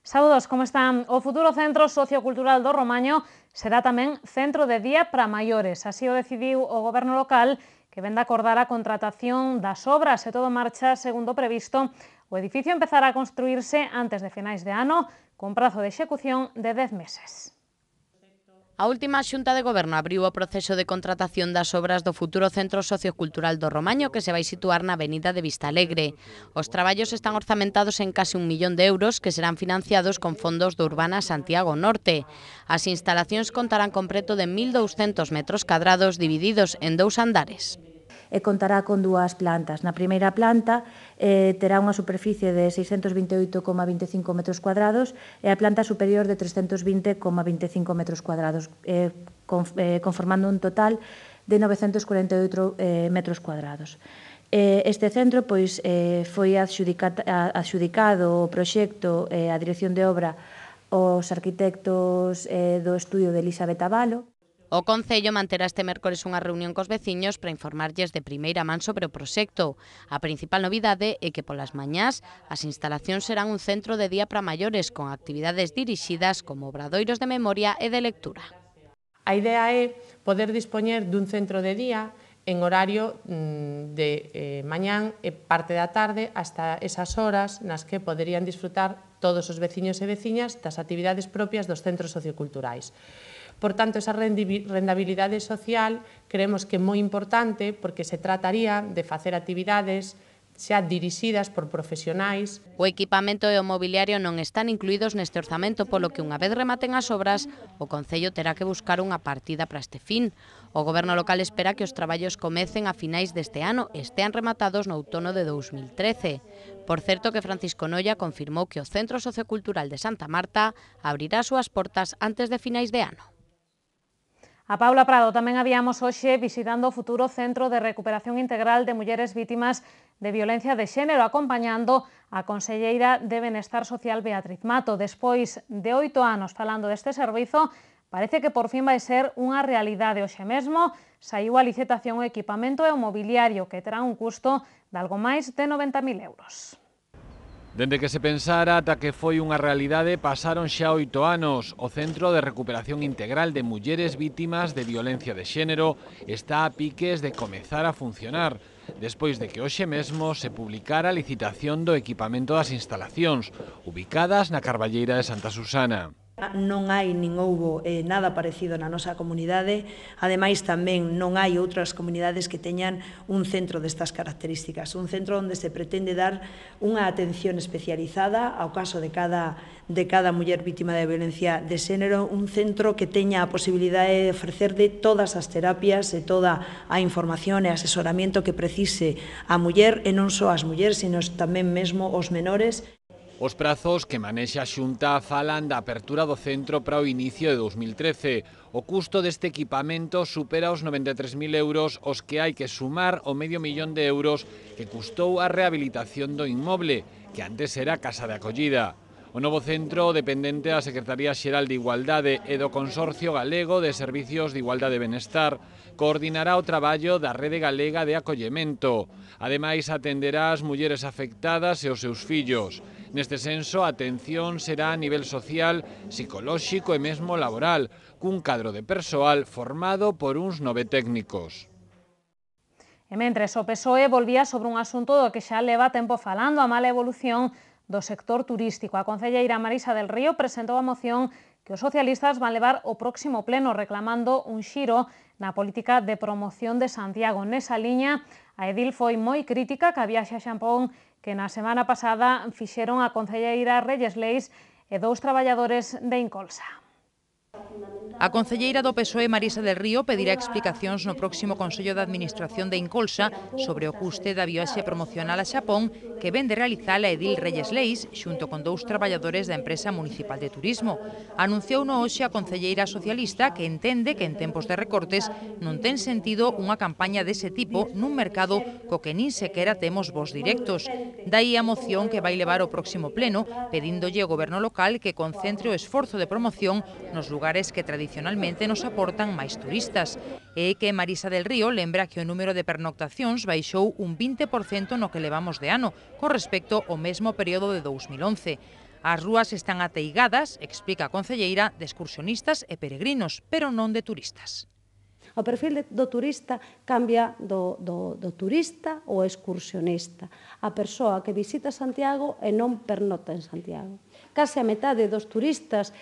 Saúdos, como están? O futuro Centro Sociocultural do Romaño será tamén centro de día para maiores. Así o decidiu o Goberno local, que vén de acordar a contratación das obras e todo marcha segundo previsto. O edificio empezará a construírse antes de finais de ano, con prazo de execución de 10 meses. A última Xunta de Goberno abriu o proceso de contratación das obras do futuro Centro Sociocultural do Romaño, que se vai situar na avenida de Vistalegre. Os traballos están orzamentados en case 1 millón de euros que serán financiados con fondos do Urbana Santiago Norte. As instalacións contarán con preto de 1.200 metros cadrados divididos en 2 andares. E contará con 2 plantas. Na primeira planta terá unha superficie de 628,25 metros cuadrados e a planta superior de 320,25 metros cuadrados, conformando un total de 948 metros cuadrados. Este centro foi adxudicado o proxecto e a dirección de obra aos arquitectos do estudio de Elizabeth Avalo. O Concello manterá este mércores unha reunión cos veciños para informarlles de primeira man sobre o proxecto. A principal novidade é que polas mañás as instalacións serán un centro de día para maiores con actividades dirixidas como obradoiros de memoria e de lectura. A idea é poder dispoñer dun centro de día en horario de mañán e parte da tarde hasta esas horas nas que poderían disfrutar todos os veciños e veciñas das actividades propias dos centros socioculturais. Por tanto, esa rendabilidade social creemos que é moi importante porque se trataría de facer actividades xa dirixidas por profesionais. O equipamento e o mobiliario non están incluídos neste orzamento, polo que unha vez rematen as obras, o Concello terá que buscar unha partida para este fin. O Goberno local espera que os traballos comecen a finais deste ano e estean rematados no outono de 2013. Por certo que Francisco Noia confirmou que o Centro Sociocultural de Santa Marta abrirá as súas portas antes de finais de ano. A Paula Prado tamén habíamos hoxe visitando o futuro Centro de Recuperación Integral de Mulleres Vítimas de Violencia de Xénero, acompañando a conselleira de Benestar Social Beatriz Mato. Despois de 8 anos falando deste servizo, parece que por fin vai ser unha realidade. Hoxe mesmo saiu a licitación o equipamento e o mobiliario, que terá un custo de algo máis de 90.000 euros. Dende que se pensara ata que foi unha realidade pasaron xa 8 anos. O Centro de Recuperación Integral de Mulleres Vítimas de Violencia de Xénero está a piques de comezar a funcionar, despois de que hoxe mesmo se publicara a licitación do equipamento das instalacións, ubicadas na Carballeira de Santa Susana. Non hai nin houbo nada parecido na nosa comunidade, ademais tamén non hai outras comunidades que teñan un centro destas características, un centro onde se pretende dar unha atención especializada ao caso de cada muller vítima de violencia de xénero, un centro que teña a posibilidade de ofrecerle todas as terapias e toda a información e asesoramento que precise a muller, e non só as mulleres, sino tamén mesmo os menores. Os prazos que manexa a Xunta falan da apertura do centro para o inicio de 2013. O custo deste equipamento supera os 93.000 euros, os que hai que sumar o $500.000 que custou a rehabilitación do inmoble, que antes era casa de acollida. O novo centro, dependente da Secretaría Xeral de Igualdade e do Consorcio Galego de Servicios de Igualdade e Benestar, coordinará o traballo da Rede Galega de Acollemento. Ademais, atenderá as mulleres afectadas e os seus fillos. Neste senso, a atención será a nivel social, psicolóxico e mesmo laboral, cun cadro de persoal formado por uns 9 técnicos. E mentres, o PSOE volvía sobre un asunto do que xa leva tempo falando, a mala evolución do sector turístico. A concelleira Marisa del Río presentou a moción que os socialistas van levar ao próximo pleno reclamando un xiro na política de promoción de Santiago. Nesa liña, a edil foi moi crítica que a viaxe a Xampón que na semana pasada fixeron a concelleira Reyes Leis e 2 traballadores de Incolsa. A concelleira do PSOE Marisa del Río pedirá explicacións no próximo Consello de Administración de Incolsa sobre o custe da viaxe promocional a Xapón que ven de realizar a edil Reyes Leis xunto con 2 traballadores da empresa municipal de turismo. Anunciou no hoxe a concelleira socialista que entende que en tempos de recortes non ten sentido unha campaña dese tipo nun mercado co que nin sequera temos voz directos. Daí a moción que vai levar ao próximo pleno pedíndolle ao goberno local que concentre o esforzo de promoción nos lugares que tradicionalmente nos aportan máis turistas. E que Marisa del Río lembra que o número de pernoctacións baixou un 20% no que levamos de ano, con respecto ao mesmo período de 2011. As rúas están ateigadas, explica a concelleira, de excursionistas e peregrinos, pero non de turistas. O perfil do turista cambia do turista ou excursionista, a persoa que visita Santiago e non pernota en Santiago. Case a metade dos turistas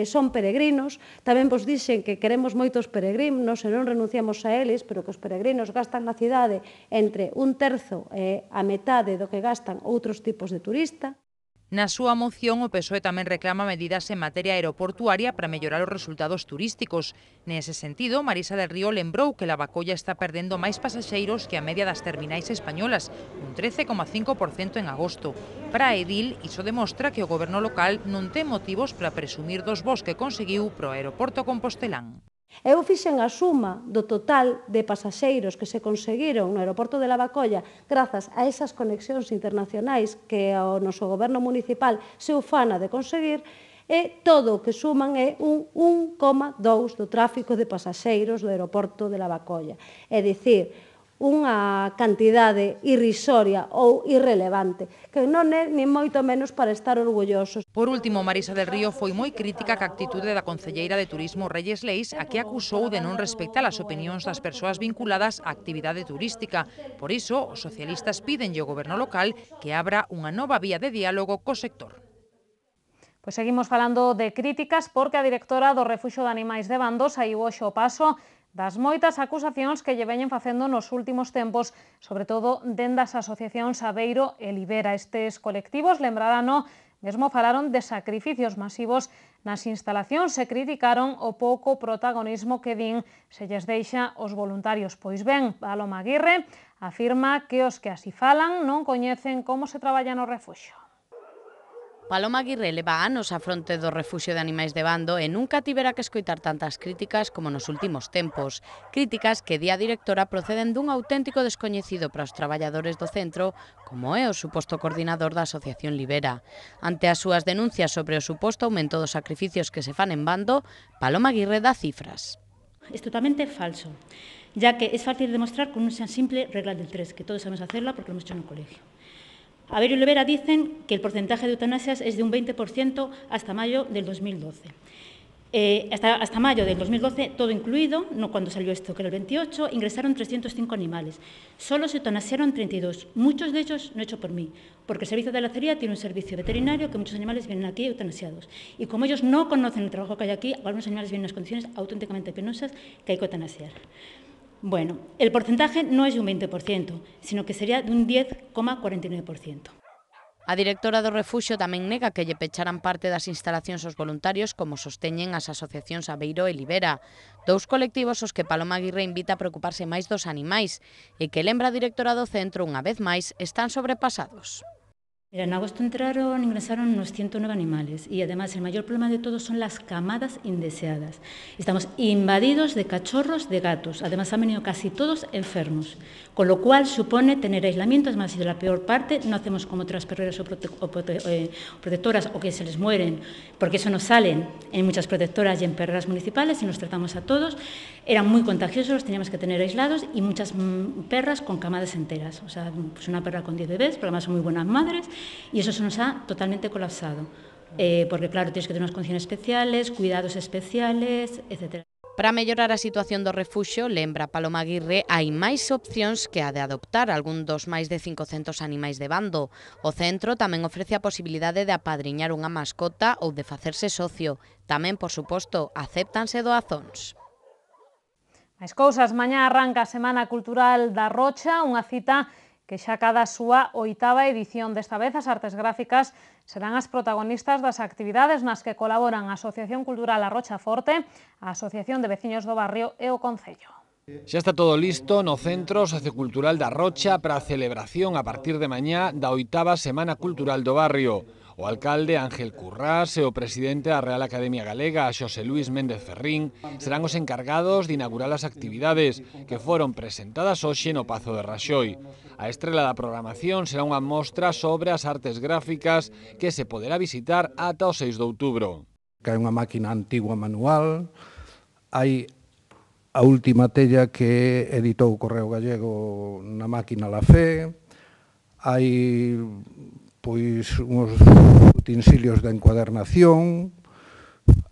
son peregrinos, tamén vos dixen que queremos moitos peregrinos e non renunciamos a eles, pero que os peregrinos gastan na cidade entre 1/3 e a metade do que gastan outros tipos de turista. Na súa moción, o PSOE tamén reclama medidas en materia aeroportuaria para mellorar os resultados turísticos. Nese sentido, Marisa del Río lembrou que Lavacolla está perdendo máis pasaxeiros que a media das terminais españolas, un 13,5% en agosto. Para a edil, iso demostra que o goberno local non ten motivos para presumir dos voos que conseguiu pro aeroporto compostelán. Eu fixen a suma do total de pasaxeiros que se conseguiron no aeroporto de Lavacolla grazas a esas conexións internacionais que o noso goberno municipal se ufana de conseguir e todo o que suman é un 1,2 do tráfico de pasaxeiros do aeroporto de Lavacolla. É dicir, unha cantidade irrisoria ou irrelevante, que non é ni moito menos para estar orgullosos. Por último, Marisa del Río foi moi crítica ca actitude da concelleira de Turismo Reyes Leis, a que acusou de non respectar as opinións das persoas vinculadas á actividade turística. Por iso, os socialistas pídenlle ao goberno local que abra unha nova vía de diálogo co sector. Pois seguimos falando de críticas porque a directora do Refuxio de Animais de Bando saíu hoxe ao paso das moitas acusacións que lle veñen facendo nos últimos tempos, sobre todo dende as asociacións Aveiro e Libera. Estes colectivos, lembrarano, mesmo falaron de sacrificios masivos nas instalacións e criticaron o pouco protagonismo que din se lles deixa os voluntarios. Pois ben, Paloma Aguirre afirma que os que así falan non coñecen como se traballa no refuxio. Paloma Aguirre leva anos á fronte do Refuxio de Animais de Bando e nunca tivera que escoitar tantas críticas como nos últimos tempos. Críticas que, di a directora, proceden dun auténtico descoñecido para os traballadores do centro, como é o suposto coordinador da Asociación Libera. Ante as súas denuncias sobre o suposto aumento dos sacrificios que se fan en Bando, Paloma Aguirre dá cifras. Es totalmente falso, ya que es fácil demostrar con una simple regla del 3, que todos sabemos hacerla porque lo hemos hecho en el colegio. Aveiro y Libera dicen que el porcentaje de eutanasias es de un 20% hasta mayo del 2012. Hasta mayo del 2012, todo incluido, no cuando salió esto, que era el 28, ingresaron 305 animales. Solo se eutanasiaron 32, muchos de ellos no hecho por mí, porque el servicio de la acería tiene un servicio veterinario que muchos animales vienen aquí eutanasiados. Y como ellos no conocen el trabajo que hay aquí, algunos animales vienen en unas condiciones auténticamente penosas que hay que eutanasiar. Bueno, el porcentaje no es de un 20%, sino que sería de un 10,49%. A directora do refuxio tamén nega que lle pecharan parte das instalacións aos voluntarios, como sosteñen as asociacións Aveiro e Libera, dous colectivos aos que Paloma Aguirre invita a preocuparse máis dos animais e que, lembra a directora do centro, unha vez máis, están sobrepasados. En agosto ingresaron unos 109 animales y además el mayor problema de todos son las camadas indeseadas. Estamos invadidos de cachorros, de gatos, además han venido casi todos enfermos, con lo cual supone tener aislamiento, además ha sido la peor parte, no hacemos como otras perreras o protectoras o que se les mueren, porque eso no salen en muchas protectoras y en perreras municipales y nos tratamos a todos. Eran muy contagiosos, los teníamos que tener aislados y muchas perras con camadas enteras, o sea, pues una perra con 10 bebés, pero además son muy buenas madres. Y eso se nos ha totalmente colapsado, porque claro, tienes que tener unas condiciones especiales, cuidados especiales, etc. Para mellorar a situación do refuxio, lembra Paloma Aguirre, hai máis opcións que a de adoptar algún dos máis de 500 animais de Bando. O centro tamén ofrece a posibilidade de apadriñar unha mascota ou de facerse socio. Tamén, por suposto, acéptanse doazóns. Máis cousas, mañá arranca a Semana Cultural da Rocha, unha cita que xa cada súa 8ª edición. Desta vez as artes gráficas serán as protagonistas das actividades nas que colaboran a Asociación Cultural A Rocha Forte, a Asociación de Veciños do Barrio e o Concello. Xa está todo listo no Centro Sociocultural da Rocha para a celebración a partir de mañá da 8ª Semana Cultural do Barrio. O alcalde Ángel Currás e o presidente da Real Academia Galega, Xosé Luis Méndez Ferrín, serán os encargados de inaugurar as actividades que foron presentadas hoxe no Pazo de Raxoi. A estrela da programación será unha mostra sobre as artes gráficas que se poderá visitar ata o 6 de outubro. Hai unha máquina antigua manual, hai a última tella que editou o Correo Gallego na máquina La Fe, hai pois uns utensilios de encuadernación,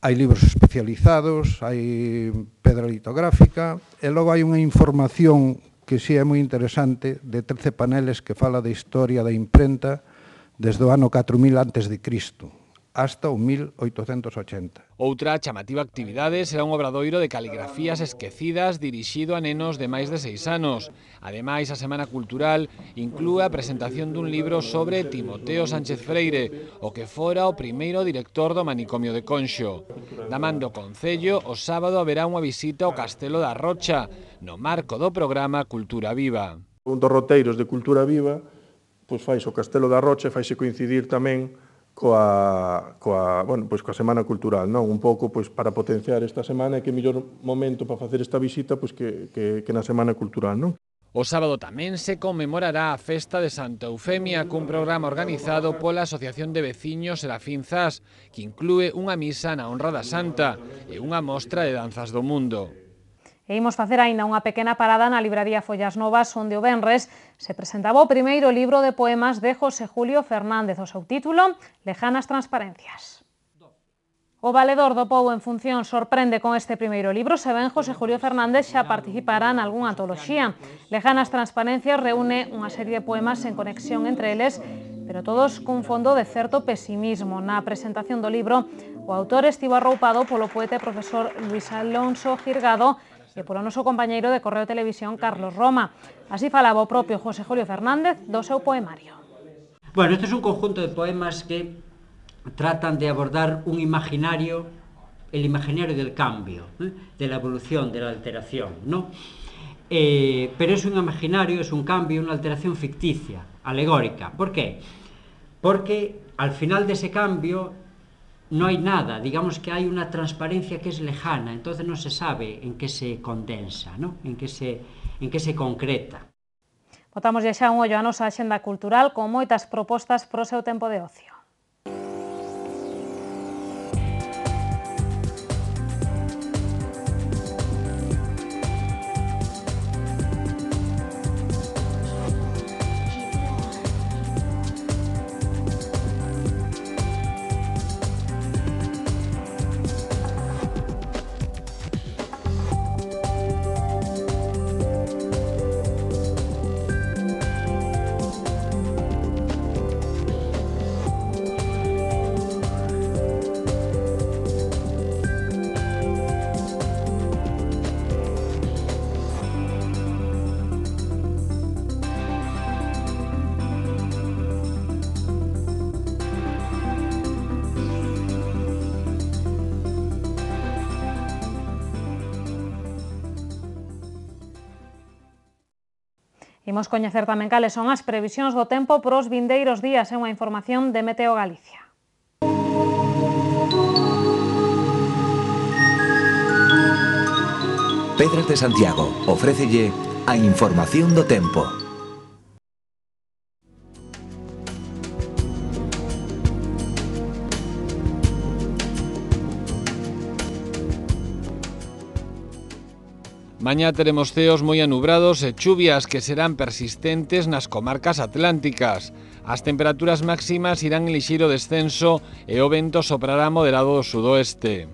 hai libros especializados, hai pedra litográfica, e logo hai unha información que si é moi interesante, de 13 paneles que fala de historia da imprenta desde o ano 4000 a.C. hasta o 1880. Outra chamativa actividade será un obradoiro de caligrafías esquecidas dirixido a nenos de máis de 6 anos. Ademais, a Semana Cultural inclúe a presentación dun libro sobre Timoteo Sánchez Freire, o que fora o primeiro director do manicomio de Conxo. Da man do Concello, o sábado haberá unha visita ao Castelo da Rocha, no marco do programa Cultura Viva. Un dos roteiros de Cultura Viva, pois faise o Castelo da Rocha e faise coincidir tamén coa Semana Cultural, non? Un pouco pois para potenciar esta semana, e que mellor momento para facer esta visita pois que na Semana Cultural, non? O sábado tamén se conmemorará a festa de Santa Eufemia cun programa organizado pola Asociación de Veciños Serafín Zas, que inclúe unha misa na honra da Santa e unha mostra de danzas do mundo. E imos facer aínda unha pequena parada na libraría Follas Novas, onde o venres se presentaba o primeiro libro de poemas de José Julio Fernández, o seu título, Lejanas Transparencias. O Valedor do Pou en Función sorprende con este primeiro libro, se ben José Julio Fernández xa participará en algunha antoloxía. Lejanas Transparencias reúne unha serie de poemas en conexión entre eles, pero todos cun fondo de certo pesimismo. Na presentación do libro, o autor estivo arroupado polo poeta e profesor Luis Alonso Girgado e polo noso compañeiro de Correo Televisión, Carlos Roma. Así falaba o propio José Julio Fernández do seu poemario. Bueno, este é un conjunto de poemas que tratan de abordar un imaginario, el imaginario del cambio, de la evolución, de la alteración, ¿no? Pero es un imaginario, es un cambio, una alteración ficticia, alegórica. ¿Por qué? Porque al final de ese cambio no hay nada, digamos que hay una transparencia que es lejana, entonces no se sabe en qué se condensa, ¿no? en qué se concreta. Botamos xa un ollo a nosa axenda cultural con moitas propostas pro seu tempo de ocio. Imos coñecer tamén cales son as previsións do tempo para os vindeiros días, é unha información de Meteo Galicia. Pedras de Santiago ofrécelle a información do tempo. Mañá teremos ceos moi anubrados e chuvias que serán persistentes nas comarcas atlánticas. As temperaturas máximas irán en lixeiro descenso e o vento soprará moderado do sudoeste.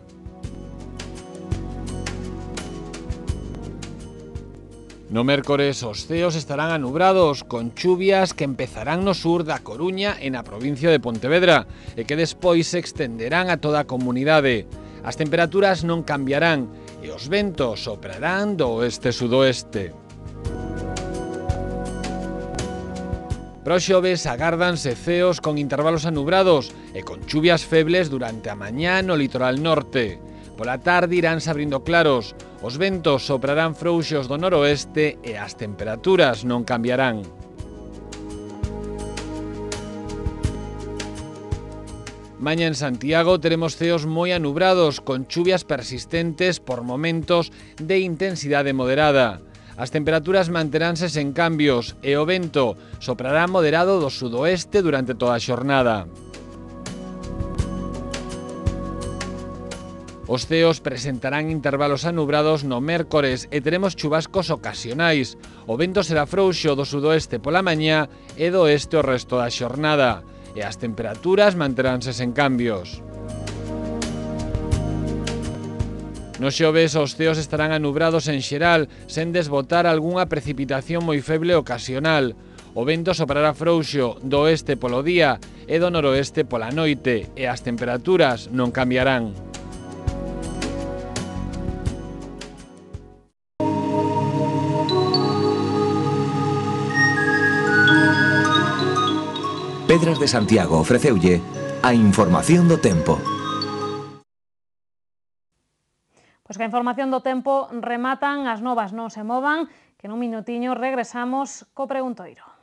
No mércores os ceos estarán anubrados, con chuvias que empezarán no sur da Coruña e na provincia de Pontevedra e que despois se extenderán a toda a comunidade. As temperaturas non cambiarán e os ventos soprarán do oeste-sudoeste. Para o xoves agárdanse ceos con intervalos anubrados e con chuvias febles durante a mañá no litoral norte. Pola tarde iránse abrindo claros, os ventos soprarán frouxos do noroeste e as temperaturas non cambiarán. Mañá en Santiago teremos ceos moi anubrados, con chuvias persistentes por momentos de intensidade moderada. As temperaturas manteránse sen cambios e o vento soprará moderado do sudoeste durante toda a xornada. Os ceos presentarán intervalos anubrados no mércores e teremos chubascos ocasionais. O vento será frouxo do sudoeste pola mañá e do oeste o resto da xornada. e as temperaturas manteránse sen cambios. No xoves os ceos estarán anubrados en xeral, sen desbotar algunha precipitación moi feble ocasional. O vento soprará frouxo do oeste polo día e do noroeste pola noite, e as temperaturas non cambiarán. Pedras de Santiago ofreceulle a información do tempo. Pois que a información do tempo rematan, as novas non se movan, que nun minutiño regresamos co preguntoiro.